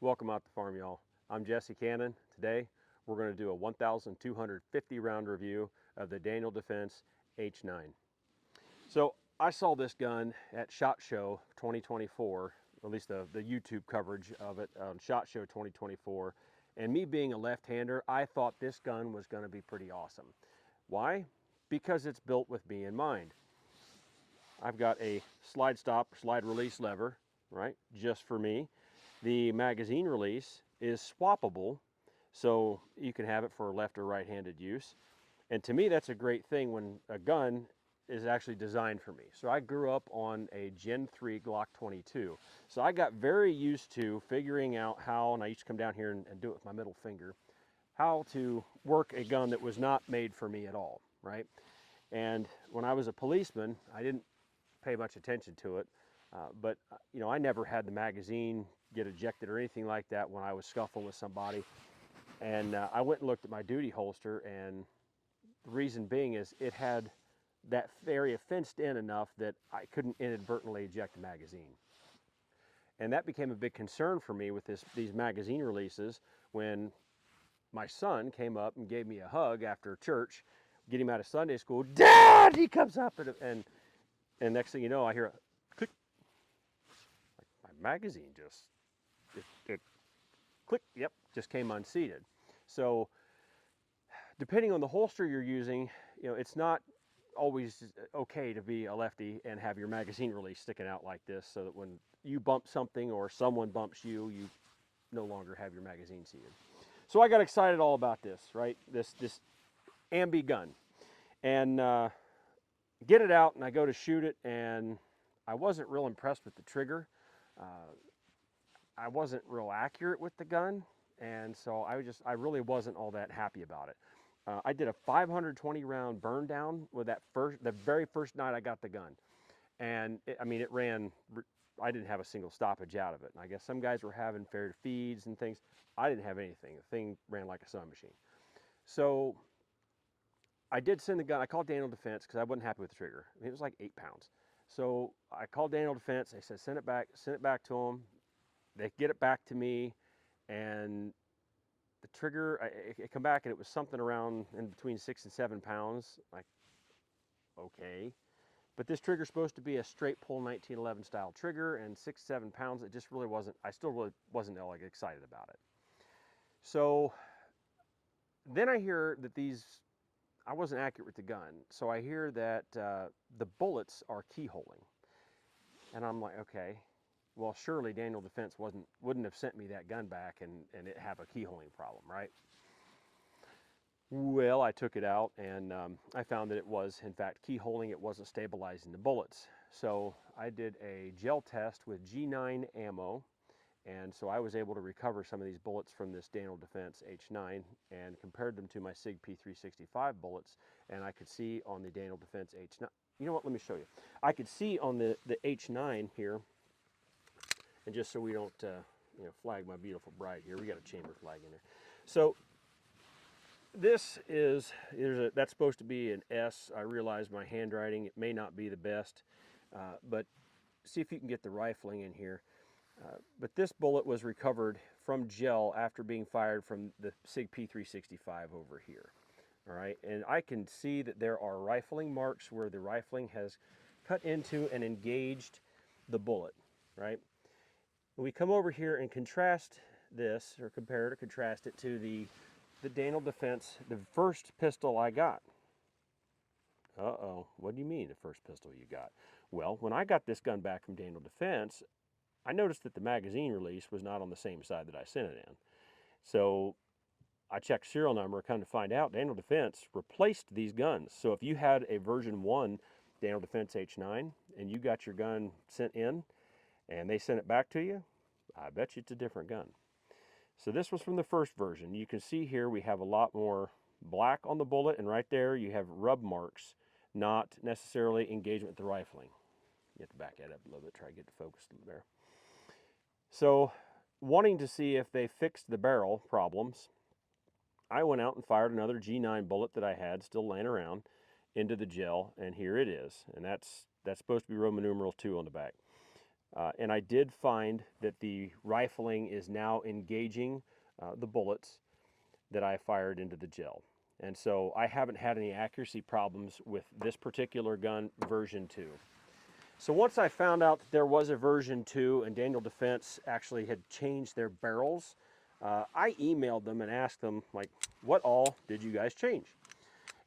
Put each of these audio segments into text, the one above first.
Welcome out to farm, y'all. I'm Jesse Cannon. Today we're going to do a 1,250 round review of the Daniel Defense H9. So I saw this gun at SHOT Show 2024, at least the YouTube coverage of it on SHOT Show 2024. And me being a left-hander, I thought this gun was going to be pretty awesome. Why? Because it's built with me in mind. I've got a slide stop, slide release lever, right, just for me. The magazine release is swappable, so you can have it for left or right-handed use. And to me, that's a great thing when a gun is actually designed for me. So I grew up on a Gen 3 Glock 22. So I got very used to figuring out how, and I used to come down here and do it with my middle finger, how to work a gun that was not made for me at all, right? And when I was a policeman, I didn't pay much attention to it. But you know, I never had the magazine get ejected or anything like that when I was scuffling with somebody. And I went and looked at my duty holster, and the reason being is it had that area fenced in enough that I couldn't inadvertently eject the magazine. And that became a big concern for me with these magazine releases when my son came up and gave me a hug after church, get him out of Sunday school. Dad, he comes up and next thing you know, I hear a click. My magazine just, it clicked, yep, just came unseated. So depending on the holster you're using, you know, it's not always okay to be a lefty and have your magazine release sticking out like this, so that when you bump something or someone bumps you, you no longer have your magazine seated. So I got excited all about this, right? This ambi gun. And get it out, and I go to shoot it, and I wasn't real impressed with the trigger. I wasn't real accurate with the gun, and so I really wasn't all that happy about it. I did a 520 round burn down with the very first night I got the gun, and it ran. I didn't have a single stoppage out of it. And I guess some guys were having fair feeds and things. I didn't have anything. The thing ran like a sewing machine. So I did send the gun. I called Daniel Defense because I wasn't happy with the trigger. It was like 8 pounds. So I called Daniel Defense. They said send it back to them. They get it back to me, and the trigger, it come back and it was something around in between 6 and 7 pounds. Like, okay. But this trigger's supposed to be a straight pull 1911 style trigger, and 6-7 pounds, it just really wasn't, I still really wasn't like excited about it. So then I hear that I wasn't accurate with the gun. So I hear that the bullets are keyholing. And I'm like, okay, well, surely Daniel Defense wouldn't have sent me that gun back and it have a keyholing problem, right? Well, I took it out, and I found that it was, in fact, keyholing. It wasn't stabilizing the bullets. So I did a gel test with G9 ammo, and so I was able to recover some of these bullets from this Daniel Defense H9 and compared them to my SIG P365 bullets, and I could see on the Daniel Defense H9, you know what, let me show you. I could see on the H9 here, and just so we don't flag my beautiful bride here, we got a chamber flag in there. So this that's supposed to be an S. I realize my handwriting, it may not be the best, but see if you can get the rifling in here. But this bullet was recovered from gel after being fired from the SIG P365 over here. All right, and I can see that there are rifling marks where the rifling has cut into and engaged the bullet, right? We come over here and contrast this, or compare it or contrast it to the Daniel Defense, the first pistol I got. Uh-oh, what do you mean the first pistol you got? Well, when I got this gun back from Daniel Defense, I noticed that the magazine release was not on the same side that I sent it in. So I checked serial number, come to find out Daniel Defense replaced these guns. So if you had a version 1 Daniel Defense H9 and you got your gun sent in, and they sent it back to you, I bet you it's a different gun. So this was from the first version. You can see here we have a lot more black on the bullet, and right there you have rub marks, not necessarily engagement with the rifling. You have to back that up a little bit, try to get the focus there. So wanting to see if they fixed the barrel problems, I went out and fired another G9 bullet that I had still laying around into the gel, and here it is. And that's supposed to be Roman numeral 2 on the back. And I did find that the rifling is now engaging the bullets that I fired into the gel. And so I haven't had any accuracy problems with this particular gun version 2. So once I found out that there was a version 2 and Daniel Defense actually had changed their barrels, I emailed them and asked them, like, what all did you guys change?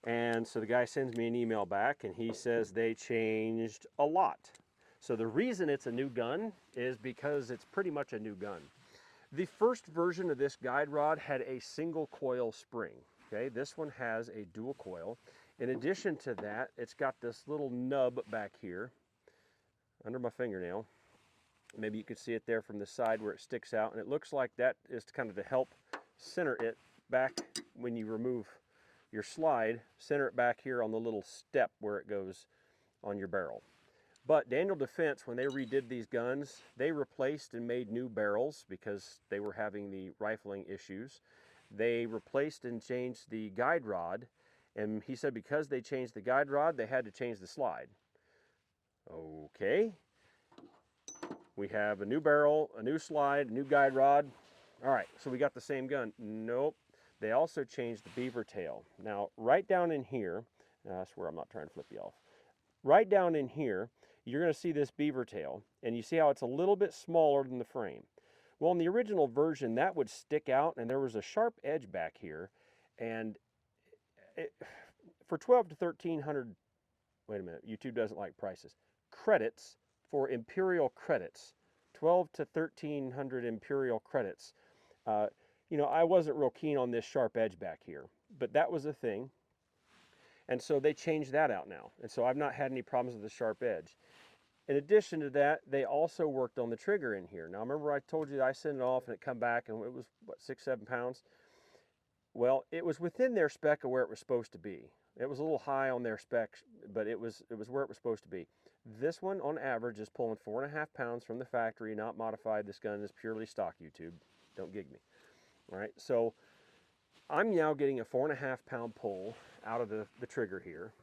And so the guy sends me an email back and he says they changed a lot. So the reason it's a new gun is because it's pretty much a new gun. The first version of this guide rod had a single coil spring. Okay, this one has a dual coil. In addition to that, it's got this little nub back here under my fingernail. Maybe you could see it there from the side where it sticks out, and it looks like that is kind of to help center it back when you remove your slide, center it back here on the little step where it goes on your barrel. But Daniel Defense, when they redid these guns, they replaced and made new barrels because they were having the rifling issues. They replaced and changed the guide rod, and he said because they changed the guide rod, they had to change the slide. Okay. We have a new barrel, a new slide, a new guide rod. All right, so we got the same gun. Nope. They also changed the beaver tail. Now, right down in here, I swear I'm not trying to flip you off. Right down in here, you're going to see this beaver tail, and you see how it's a little bit smaller than the frame. Well, in the original version, that would stick out, and there was a sharp edge back here, and for 12 to 1300, wait a minute, YouTube doesn't like prices, credits for Imperial credits, 12 to 1300 Imperial credits. You know, I wasn't real keen on this sharp edge back here, but that was a thing. And so they changed that out now. And so I've not had any problems with the sharp edge. In addition to that, they also worked on the trigger in here. Now, remember I told you that I sent it off and it come back and it was, what, 6-7 pounds? Well, it was within their spec of where it was supposed to be. It was a little high on their specs, but it was where it was supposed to be. This one, on average, is pulling 4.5 pounds from the factory, not modified. This gun is purely stock, YouTube. Don't gig me. All right, so I'm now getting a 4.5 pound pull out of the trigger here.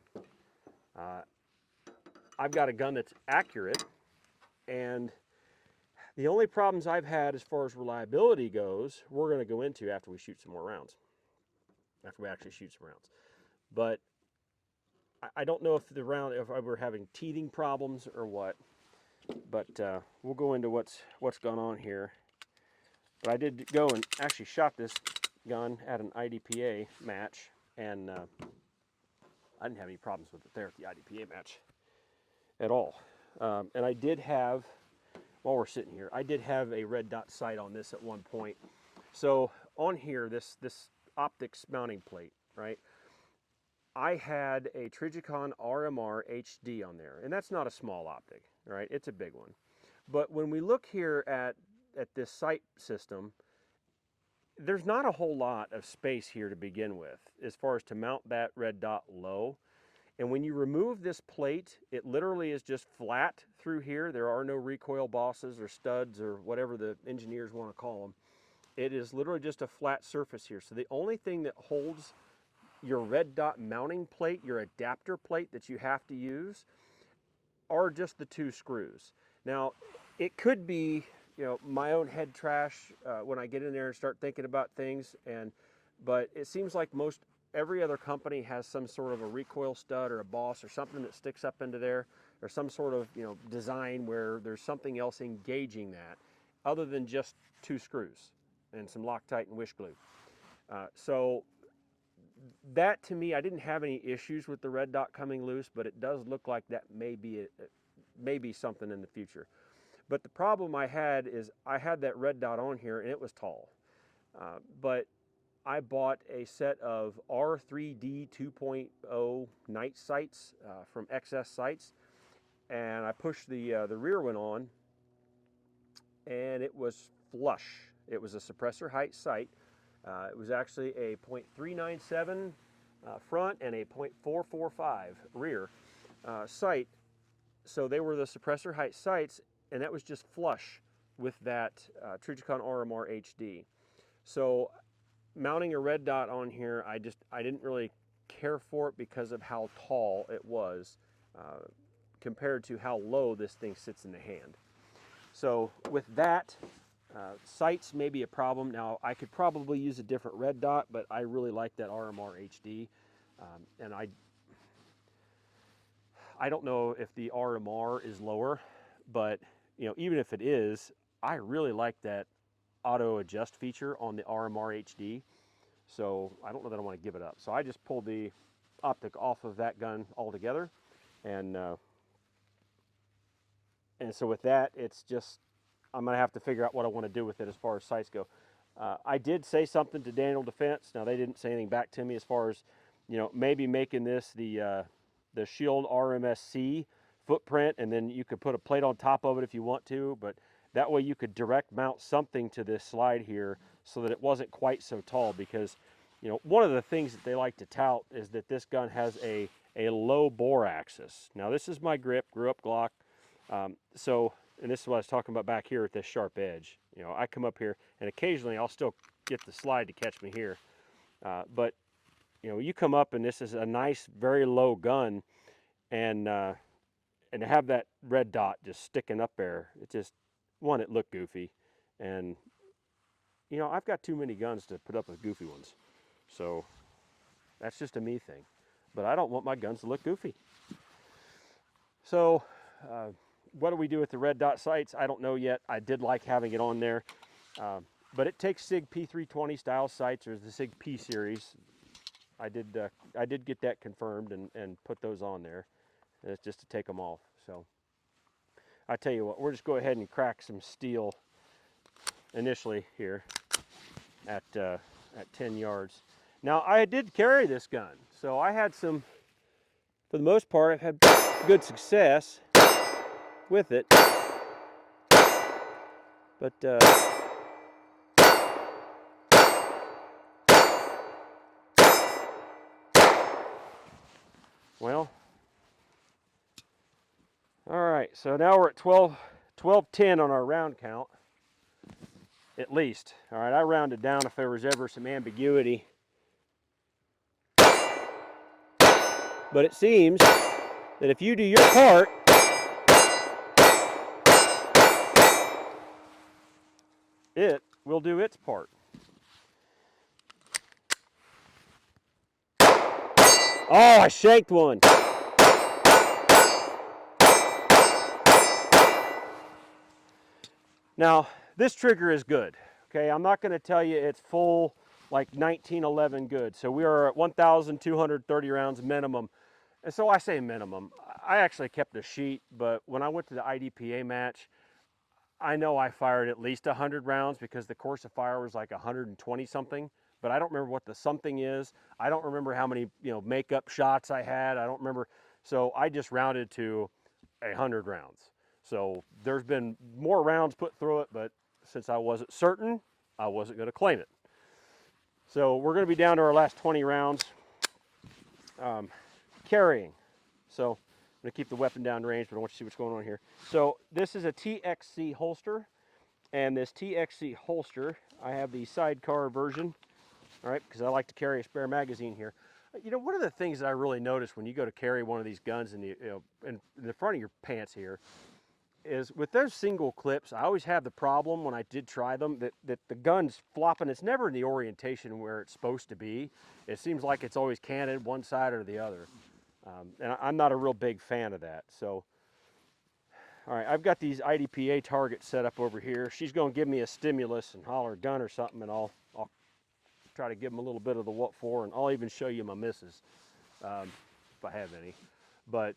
I've got a gun that's accurate, and the only problems I've had as far as reliability goes, we're going to go into after we shoot some more rounds, after we actually shoot some rounds. But I don't know if we're having teething problems or what, but we'll go into what's gone on here. But I did go and actually shot this gun at an IDPA match, and I didn't have any problems with it there at the IDPA match at all. And I did have, while we're sitting here, I did have a red dot sight on this at one point. So on here, this optics mounting plate, right? I had a Trijicon RMR HD on there, and that's not a small optic, right? It's a big one. But when we look here at this sight system, there's not a whole lot of space here to begin with as far as to mount that red dot low. And when you remove this plate, it literally is just flat through here. There are no recoil bosses or studs or whatever the engineers want to call them. It is literally just a flat surface here. So the only thing that holds your red dot mounting plate, your adapter plate that you have to use, are just the 2 screws. Now, it could be, you know, my own head trash when I get in there and start thinking about things, but it seems like every other company has some sort of a recoil stud or a boss or something that sticks up into there, or some sort of, you know, design where there's something else engaging that other than just 2 screws and some Loctite and wish glue. So that, to me, I didn't have any issues with the red dot coming loose, but it does look like that may be something in the future. But the problem I had is I had that red dot on here and it was tall. But I bought a set of R3D 2.0 night sights from XS Sights, and I pushed the rear one on, and it was flush. It was a suppressor height sight. It was actually a .397 front and a .445 rear sight. So they were the suppressor height sights, and that was just flush with that Trijicon RMR HD. So mounting a red dot on here, I didn't really care for it because of how tall it was compared to how low this thing sits in the hand. So with that, sights may be a problem. Now I could probably use a different red dot, but I really like that RMR HD. And I don't know if the RMR is lower, but even if it is, I really like that auto adjust feature on the RMR HD. So I don't know that I want to give it up. So I just pulled the optic off of that gun altogether, and so with that, it's just, I'm gonna have to figure out what I want to do with it as far as sights go. I did say something to Daniel Defense. Now they didn't say anything back to me as far as, maybe making this the Shield RMSC footprint, and then you could put a plate on top of it if you want to, but that way you could direct mount something to this slide here so that it wasn't quite so tall, because one of the things that they like to tout is that this gun has a low bore axis. Now this is my grip, grew up Glock, and this is what I was talking about back here at this sharp edge. I come up here and occasionally I'll still get the slide to catch me here, but you come up and this is a nice, very low gun, and to have that red dot just sticking up there, it just, one, it looked goofy, and I've got too many guns to put up with goofy ones, so that's just a me thing. But I don't want my guns to look goofy. So what do we do with the red dot sights? I don't know yet. I did like having it on there, but it takes SIG P320 style sights, or the SIG P series. I did get that confirmed and put those on there. And it's just to take them off. So I tell you what, we'll just go ahead and crack some steel initially here at 10 yards. Now I did carry this gun, so I had some, for the most part, I've had good success with it. But well, all right, so now we're at 12:10 on our round count, at least. All right, I rounded down if there was ever some ambiguity. But it seems that if you do your part, it will do its part. Oh, I shanked one. Now, this trigger is good. Okay, I'm not going to tell you it's full like 1911 good. So we are at 1,230 rounds minimum. And so I say minimum. I actually kept a sheet, but when I went to the IDPA match, I know I fired at least 100 rounds because the course of fire was like 120 something, but I don't remember what the something is. I don't remember how many makeup shots I had. I don't remember. So I just rounded to 100 rounds. So there's been more rounds put through it, but since I wasn't certain, I wasn't going to claim it. So we're going to be down to our last 20 rounds. Carrying. So I'm going to keep the weapon down range, but I want you to see what's going on here. So this is a TXC holster, and this TXC holster, I have the sidecar version, all right, because I like to carry a spare magazine here. One of the things that I really notice when you go to carry one of these guns in the front of your pants here is with those single clips, I always have the problem when I did try them that the gun's flopping. It's never in the orientation where it's supposed to be. It seems like it's always canted one side or the other. And I'm not a real big fan of that. So, all right, I've got these IDPA targets set up over here. She's going to give me a stimulus and holler gun or something, and I'll try to give them a little bit of the what for, and I'll even show you my misses if I have any. But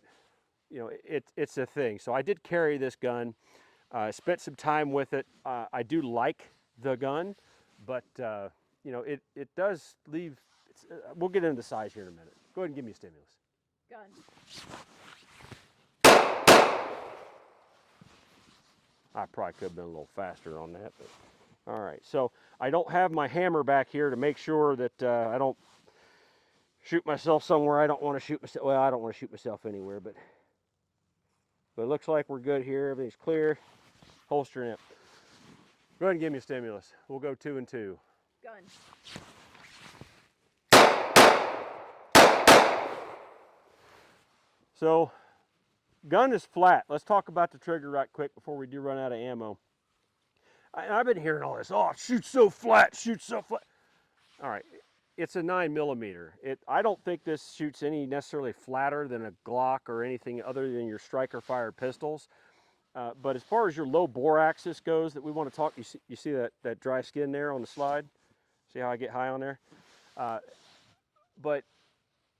it's a thing. So I did carry this gun. I spent some time with it. I do like the gun, but it does leave. We'll get into the size here in a minute. Go ahead and give me a stimulus. Gun. I probably could have been a little faster on that, but all right. So I don't have my hammer back here to make sure that I don't shoot myself somewhere I don't want to shoot myself. Well, I don't want to shoot myself anywhere, but it looks like we're good here. Everything's clear. Holstering it. Go ahead and give me a stimulus. We'll go 2 and 2. Gun. So gun is flat. Let's talk about the trigger right quick before we do run out of ammo. I've been hearing all this, oh, it shoots so flat, shoots so flat. All right, it's a 9mm. I don't think this shoots any necessarily flatter than a Glock or anything other than your striker fired pistols. But as far as your low bore axis goes that we want to talk, you see that dry skin there on the slide? See how I get high on there? But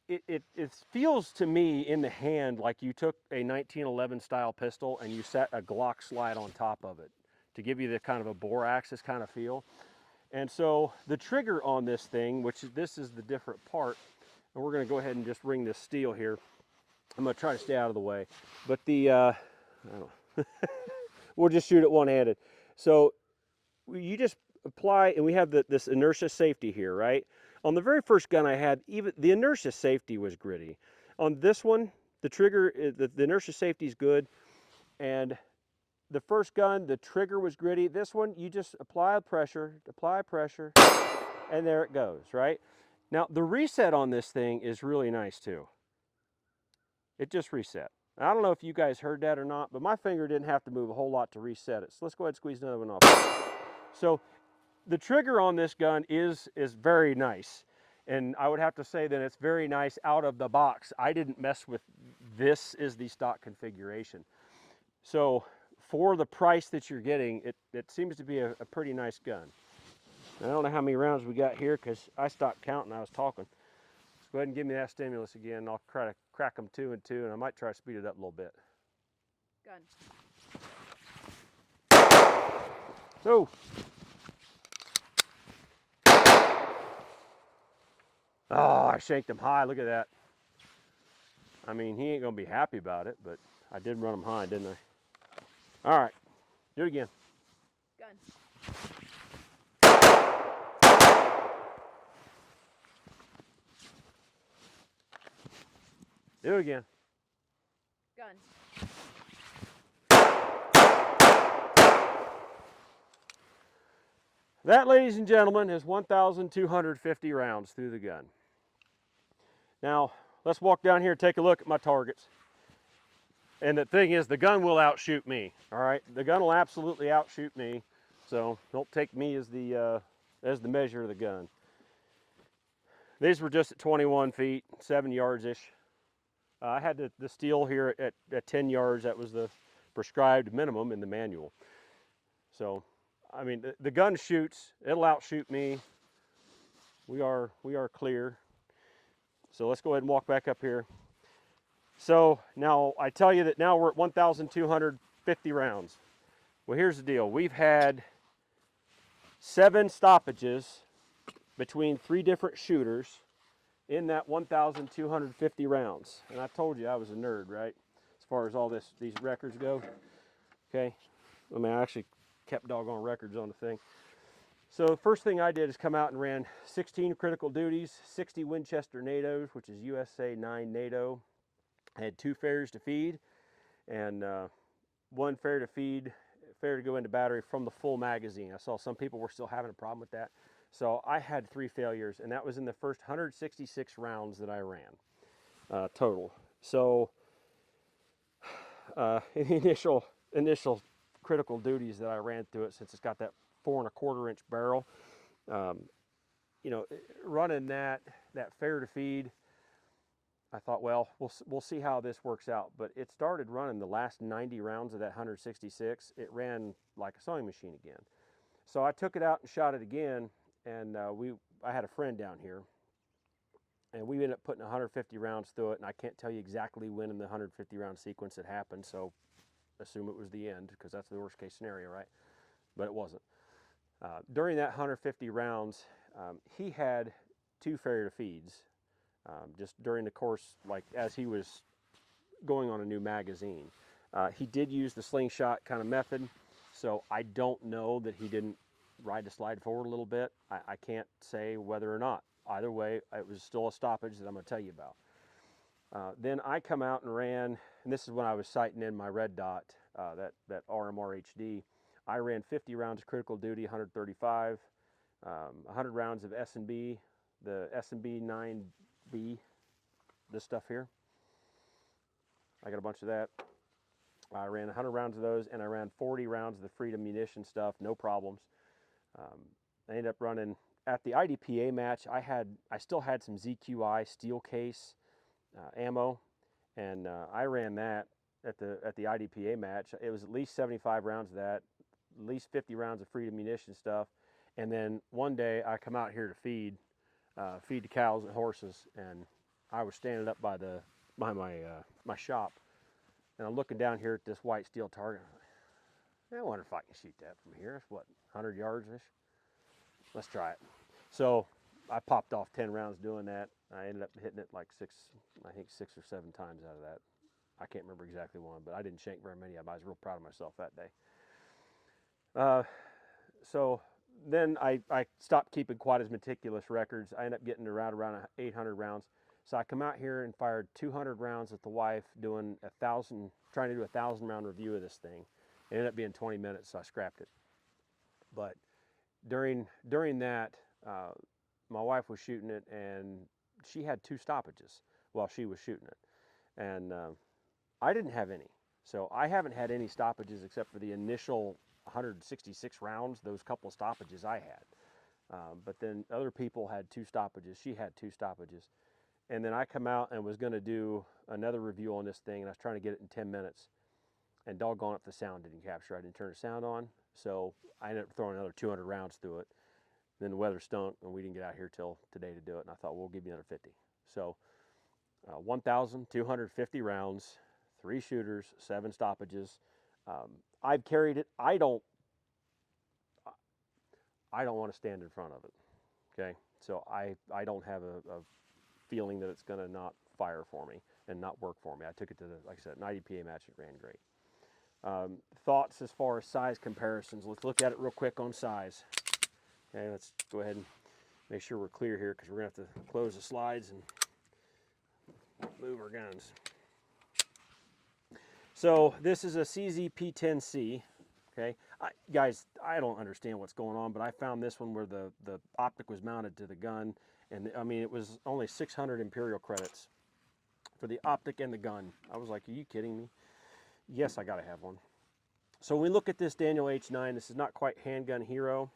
it feels to me in the hand like you took a 1911 style pistol and you set a Glock slide on top of it to give you the kind of a bore axis kind of feel. And so the trigger on this thing, this is the different part, and we're going to go ahead and just ring this steel here. I'm going to try to stay out of the way, but I don't know. We'll just shoot it one-handed. So you just apply, and we have this inertia safety here, right? On the very first gun I had, even the inertia safety was gritty. On this one, the trigger, the inertia safety is good, and the first gun, the trigger was gritty. This one, you just apply pressure, and there it goes, right? Now, the reset on this thing is really nice too. It just reset. I don't know if you guys heard that or not, but my finger didn't have to move a whole lot to reset it. So let's go ahead and squeeze another one off. So the trigger on this gun is very nice. And I would have to say that it's very nice out of the box. I didn't mess with this is the stock configuration. So for the price that you're getting, it seems to be a pretty nice gun. I don't know how many rounds we got here because I stopped counting. I was talking. Let's go ahead and give me that stimulus again. And I'll try to crack them 2 and 2, and I might try to speed it up a little bit. Gun. So. Oh, I shanked him high. Look at that. I mean, he ain't going to be happy about it, but I did run him high, didn't I? All right. Do it again. Gun. Do it again. Gun. That, ladies and gentlemen, is 1,250 rounds through the gun. Now, let's walk down here and take a look at my targets. And the thing is, the gun will outshoot me, all right? The gun will absolutely outshoot me, so don't take me as the measure of the gun. These were just at 21 feet, 7 yards-ish. I had the steel here at 10 yards. That was the prescribed minimum in the manual. So, I mean, the gun shoots. It'll outshoot me. We are clear. So let's go ahead and walk back up here. So now I tell you that now we're at 1,250 rounds. Well, here's the deal. We've had 7 stoppages between 3 different shooters in that 1,250 rounds. And I told you I was a nerd, right? As far as all these records go. Okay. I mean, I actually kept doggone records on the thing. So the first thing I did is come out and ran 16 critical duties, 60 Winchester NATOs, which is USA 9 NATO. I had 2 failures to feed, and 1 failure to go into battery from the full magazine. I saw some people were still having a problem with that. So I had 3 failures, and that was in the first 166 rounds that I ran total. So initial critical duties that I ran through it, since it's got that 4 1/4 inch barrel, you know, running that failure to feed, I thought, well, we'll see how this works out. But it started running the last 90 rounds of that 166. It ran like a sewing machine again. So I took it out and shot it again, and I had a friend down here, and we ended up putting 150 rounds through it. And I can't tell you exactly when in the 150 round sequence it happened, so assume it was the end, because that's the worst case scenario, right? But it wasn't. During that 150 rounds, he had 2 failure to feeds. Just during the course, like as he was going on a new magazine. He did use the slingshot kind of method, so I don't know that he didn't ride the slide forward a little bit. I can't say whether or not. Either way, it was still a stoppage that I'm going to tell you about. Then I come out and ran, and this is when I was sighting in my red dot, that RMR HD. I ran 50 rounds of critical duty, 135, 100 rounds of S&B, the S&B 9B, this stuff here. I got a bunch of that. I ran 100 rounds of those, and I ran 40 rounds of the Freedom munition stuff, no problems. I ended up running at the IDPA match. I still had some ZQI steel case ammo, and I ran that at the IDPA match. It was at least 75 rounds of that, at least 50 rounds of Freedom munition stuff, and then one day I come out here to feed the cows and horses, and I was standing up by my shop, and I'm looking down here at this white steel target. I wonder if I can shoot that from here. It's what, 100 yards ish? Let's try it. So I popped off 10 rounds doing that. I ended up hitting it like six or seven times out of that. I can't remember exactly one, but I didn't shank very many of them. I was real proud of myself that day. So then I stopped keeping quite as meticulous records. I ended up getting around 800 rounds. So I come out here and fired 200 rounds at the wife, doing trying to do 1,000 round review of this thing. It ended up being 20 minutes, so I scrapped it. But during that, my wife was shooting it, and she had 2 stoppages while she was shooting it, and I didn't have any. So I haven't had any stoppages except for the initial 166 rounds, those couple stoppages I had. But then other people had 2 stoppages. She had 2 stoppages. And then I come out and was going to do another review on this thing, and I was trying to get it in 10 minutes. And doggone if the sound didn't capture. I didn't turn the sound on, so I ended up throwing another 200 rounds through it. Then the weather stunk, and we didn't get out here till today to do it. And I thought, we'll give you another 50. So 1,250 rounds, 3 shooters, 7 stoppages. I've carried it. I don't want to stand in front of it. Okay, so I don't have a feeling that it's going to not fire for me and not work for me. I took it to like I said, an IDPA match. It ran great. Thoughts as far as size comparisons. Let's look at it real quick on size. Okay, let's go ahead and make sure we're clear here, because we're going to have to close the slides and move our guns. So this is a CZ-P10C. Okay, guys, I don't understand what's going on, but I found this one where the optic was mounted to the gun, and I mean, it was only 600 Imperial credits for the optic and the gun. I was like, are you kidding me? Yes, I gotta have one. So when we look at this Daniel H9, this is not quite Handgun Hero,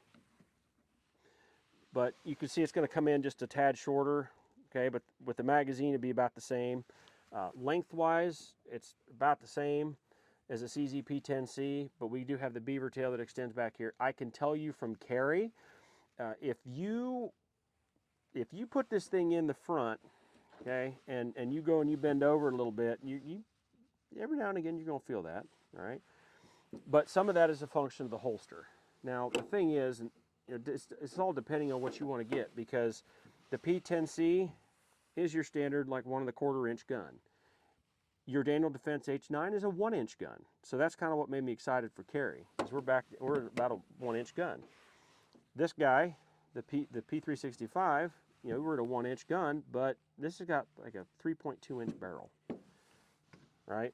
but you can see it's gonna come in just a tad shorter, okay, but with the magazine it'd be about the same. Lengthwise, it's about the same as a CZ-P10C, but we do have the beaver tail that extends back here. I can tell you from carry, if you put this thing in the front, okay, and you go and you bend over a little bit, you every now and again you're gonna feel that, all right? But some of that is a function of the holster. Now the thing is, and it's all depending on what you want to get, because the P10C is your standard, like 1 1/4 inch gun. Your Daniel Defense H9 is a 1 inch gun, so that's kind of what made me excited for carry, because we're about a 1 inch gun. This guy, the P365, you know, we're at a 1 inch gun, but this has got like a 3.2 inch barrel, right?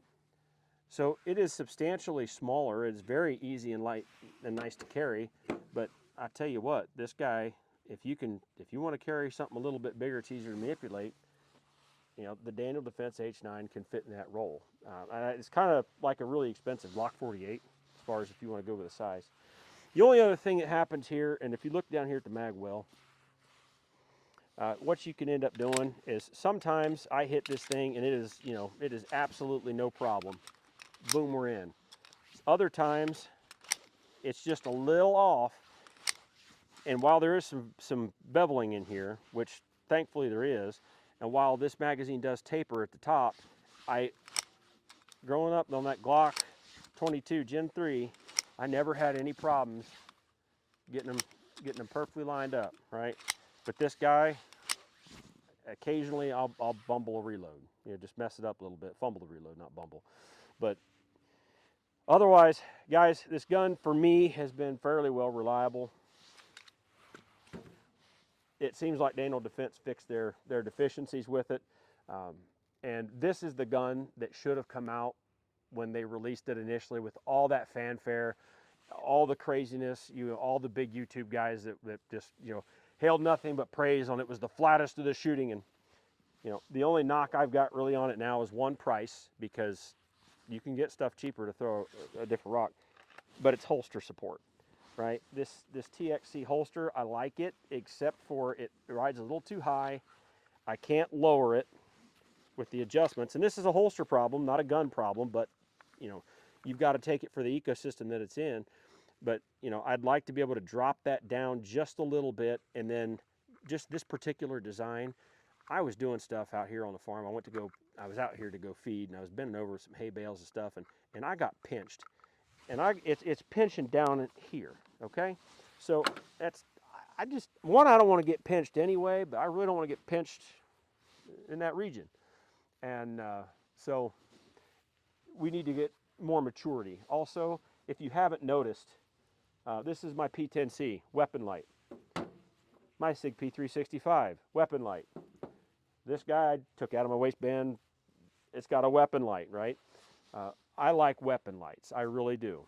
So it is substantially smaller. It's very easy and light and nice to carry. But I tell you what, this guy, if you want to carry something a little bit bigger, it's easier to manipulate. You know, the Daniel Defense H9 can fit in that role. It's kind of like a really expensive Glock 48 as far as if you want to go with the size. The only other thing that happens here, and if you look down here at the mag well, what you can end up doing is sometimes I hit this thing and it is absolutely no problem. Boom, we're in. Other times it's just a little off, and while there is some beveling in here, which thankfully there is, and while this magazine does taper at the top, growing up on that Glock 22 Gen 3, I never had any problems getting them perfectly lined up, right? But this guy, occasionally I'll bumble a reload, just mess it up a little bit, fumble the reload, not bumble. But otherwise, guys, this gun for me has been fairly well reliable. It seems like Daniel Defense fixed their deficiencies with it. And this is the gun that should have come out when they released it initially, with all that fanfare, all the craziness, all the big YouTube guys that just, hailed nothing but praise on it. Was the flattest of the shooting. And, the only knock I've got really on it now is one, price, because you can get stuff cheaper to throw a different rock, but it's holster support, right? This TXC holster, I like it, except for it rides a little too high. I can't lower it with the adjustments, and this is a holster problem, not a gun problem, but you know, you've got to take it for the ecosystem that it's in. But you know, I'd like to be able to drop that down just a little bit, and then just this particular design, I was doing stuff out here on the farm. I was out here to go feed, and I was bending over some hay bales and stuff, and I got pinched, and it's pinching down in here, okay? So that's, I just, I don't want to get pinched anyway, but I really don't want to get pinched in that region. And so we need to get more maturity. Also, if you haven't noticed, this is my P10C weapon light. My SIG P365 weapon light. This guy I took out of my waistband. It's got a weapon light, right? I like weapon lights. I really do.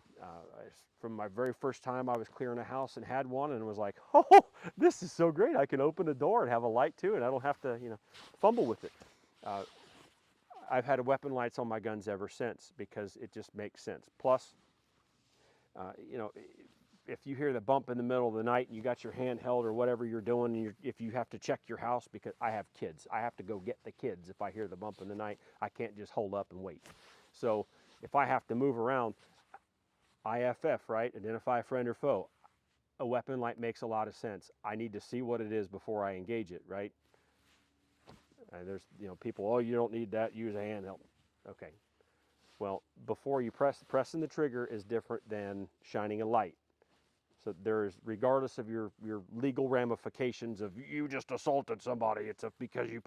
From my very first time, I was clearing a house and had one, and was like, "Oh, this is so great! I can open the door and have a light too, and I don't have to, fumble with it." I've had weapon lights on my guns ever since because it just makes sense. Plus, you know, if you hear the bump in the middle of the night and you got your handheld or whatever you're doing, and if you have to check your house, because I have kids, I have to go get the kids if I hear the bump in the night. I can't just hold up and wait. So if I have to move around, IFF, right? Identify friend or foe. A weapon light makes a lot of sense. I need to see what it is before I engage it, right? And there's, people, oh, you don't need that, use a handheld. Okay. Well, before you pressing the trigger is different than shining a light. So there's, regardless of your legal ramifications of you just assaulted somebody, it's because you,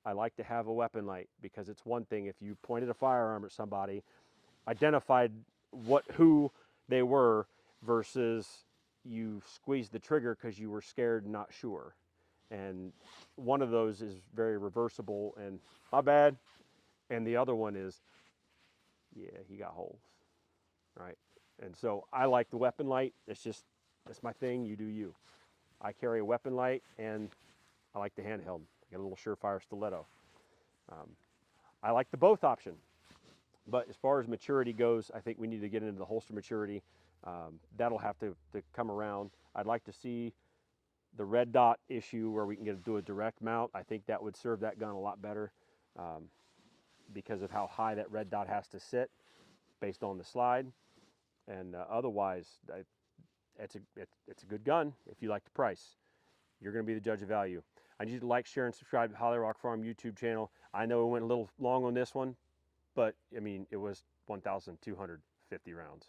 I like to have a weapon light, because it's one thing if you pointed a firearm at somebody, identified who they were, versus you squeezed the trigger because you were scared and not sure. And one of those is very reversible and my bad. And the other one is, yeah, he got holes, right? And so I like the weapon light. That's my thing. You do you. I carry a weapon light, and I like the handheld. I got a little Surefire stiletto. I like the both option. But as far as maturity goes, I think we need to get into the holster maturity. That'll have to come around. I'd like to see the red dot issue where we can do a direct mount. I think that would serve that gun a lot better, because of how high that red dot has to sit based on the slide. And otherwise, it's a good gun if you like the price. You're going to be the judge of value. I need you to like, share, and subscribe to Holly Rock Farm YouTube channel. I know we went a little long on this one, but I mean, it was 1,250 rounds.